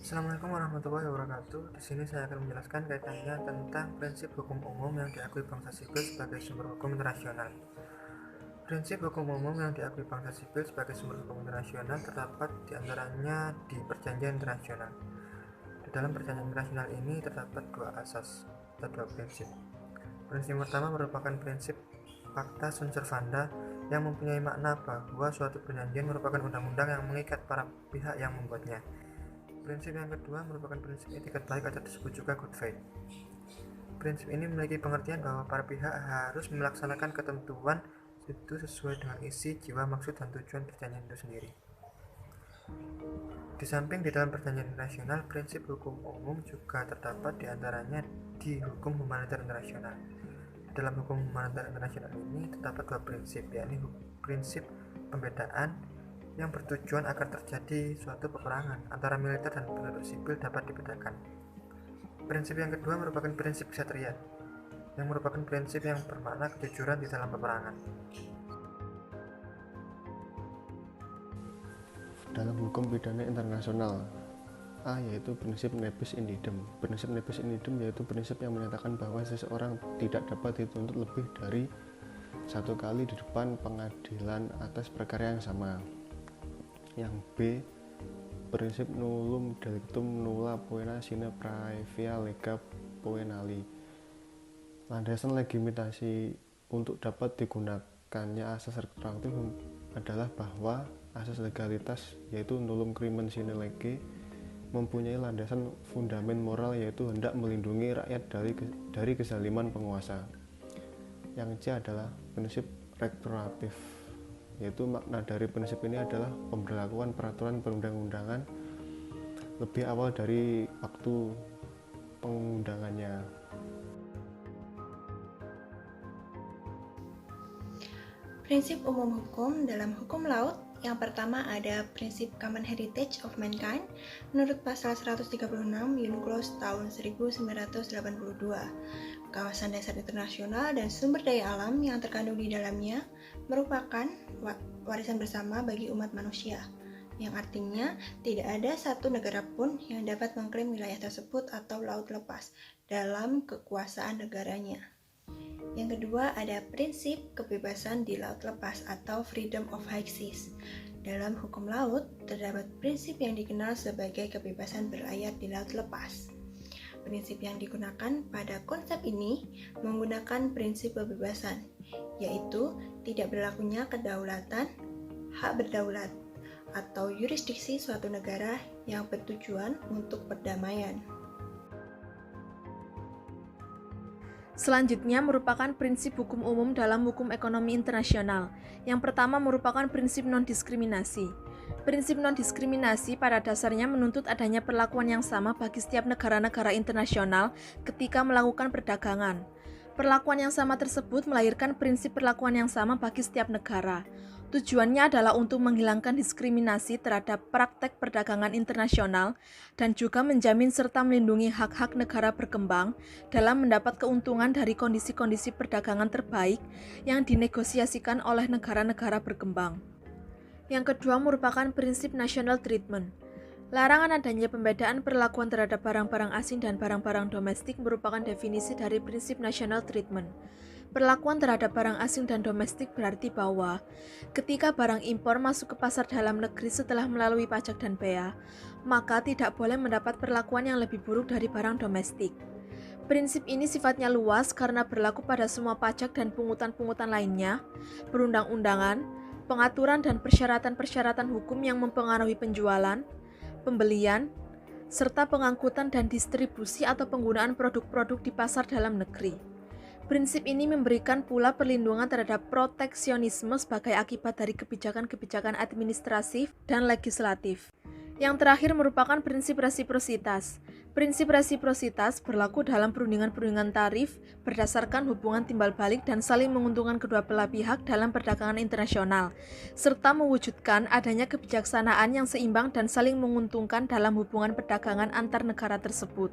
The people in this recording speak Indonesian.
Assalamualaikum warahmatullahi wabarakatuh. Di sini saya akan menjelaskan kaitannya tentang prinsip hukum umum yang diakui bangsa sipil sebagai sumber hukum internasional. Prinsip hukum umum yang diakui bangsa sipil sebagai sumber hukum internasional terdapat diantaranya di perjanjian internasional. Di dalam perjanjian internasional ini terdapat dua asas atau dua prinsip. Prinsip pertama merupakan prinsip Pacta sunt servanda yang mempunyai makna bahwa suatu perjanjian merupakan undang-undang yang mengikat para pihak yang membuatnya. Prinsip yang kedua merupakan prinsip etikat baik atau disebut juga good faith. Prinsip ini memiliki pengertian bahwa para pihak harus melaksanakan ketentuan itu sesuai dengan isi, jiwa, maksud, dan tujuan perjanjian itu sendiri. Di samping di dalam perjanjian internasional, prinsip hukum umum juga terdapat diantaranya di hukum humaniter internasional. Di dalam hukum humaniter internasional ini terdapat dua prinsip, yakni prinsip pembedaan yang bertujuan agar terjadi suatu peperangan antara militer dan penduduk sipil dapat dibedakan. Prinsip yang kedua merupakan prinsip ksatria, yang merupakan prinsip yang bermakna kejujuran di dalam peperangan. Dalam hukum pidana internasional, yaitu prinsip nebis in idem. Prinsip nebis in idem yaitu prinsip yang menyatakan bahwa seseorang tidak dapat dituntut lebih dari satu kali di depan pengadilan atas perkara yang sama. Yang B, prinsip nullum delictum nulla poena sine praevia lega poenali. Landasan legitimasi untuk dapat digunakannya asas retroaktif adalah bahwa asas legalitas yaitu nullum crimen sine lege mempunyai landasan fundamen moral yaitu hendak melindungi rakyat dari kezaliman penguasa. Yang C adalah prinsip retroaktif, yaitu makna dari prinsip ini adalah pemberlakuan peraturan perundang-undangan lebih awal dari waktu pengundangannya. Prinsip umum hukum dalam hukum laut. Yang pertama ada prinsip common heritage of mankind menurut pasal 136 UNCLOS tahun 1982. Kawasan dasar internasional dan sumber daya alam yang terkandung di dalamnya merupakan warisan bersama bagi umat manusia, yang artinya tidak ada satu negara pun yang dapat mengklaim wilayah tersebut atau laut lepas dalam kekuasaan negaranya. Yang kedua ada prinsip kebebasan di laut lepas atau freedom of high seas. Dalam hukum laut terdapat prinsip yang dikenal sebagai kebebasan berlayar di laut lepas. Prinsip yang digunakan pada konsep ini menggunakan prinsip kebebasan, yaitu tidak berlakunya kedaulatan, hak berdaulat, atau yurisdiksi suatu negara yang bertujuan untuk perdamaian. Selanjutnya merupakan prinsip hukum umum dalam hukum ekonomi internasional. Yang pertama merupakan prinsip non-diskriminasi. Prinsip non-diskriminasi pada dasarnya menuntut adanya perlakuan yang sama bagi setiap negara-negara internasional ketika melakukan perdagangan. Perlakuan yang sama tersebut melahirkan prinsip perlakuan yang sama bagi setiap negara. Tujuannya adalah untuk menghilangkan diskriminasi terhadap praktek perdagangan internasional dan juga menjamin serta melindungi hak-hak negara berkembang dalam mendapat keuntungan dari kondisi-kondisi perdagangan terbaik yang dinegosiasikan oleh negara-negara berkembang. Yang kedua merupakan prinsip national treatment. Larangan adanya pembedaan perlakuan terhadap barang-barang asing dan barang-barang domestik merupakan definisi dari prinsip national treatment. Perlakuan terhadap barang asing dan domestik berarti bahwa ketika barang impor masuk ke pasar dalam negeri setelah melalui pajak dan bea, maka tidak boleh mendapat perlakuan yang lebih buruk dari barang domestik. Prinsip ini sifatnya luas karena berlaku pada semua pajak dan pungutan-pungutan lainnya, perundang-undangan, pengaturan dan persyaratan-persyaratan hukum yang mempengaruhi penjualan, pembelian, serta pengangkutan dan distribusi atau penggunaan produk-produk di pasar dalam negeri. Prinsip ini memberikan pula perlindungan terhadap proteksionisme sebagai akibat dari kebijakan-kebijakan administratif dan legislatif. Yang terakhir merupakan prinsip resiprositas. Prinsip resiprositas berlaku dalam perundingan-perundingan tarif berdasarkan hubungan timbal balik dan saling menguntungkan kedua belah pihak dalam perdagangan internasional, serta mewujudkan adanya kebijaksanaan yang seimbang dan saling menguntungkan dalam hubungan perdagangan antar negara tersebut.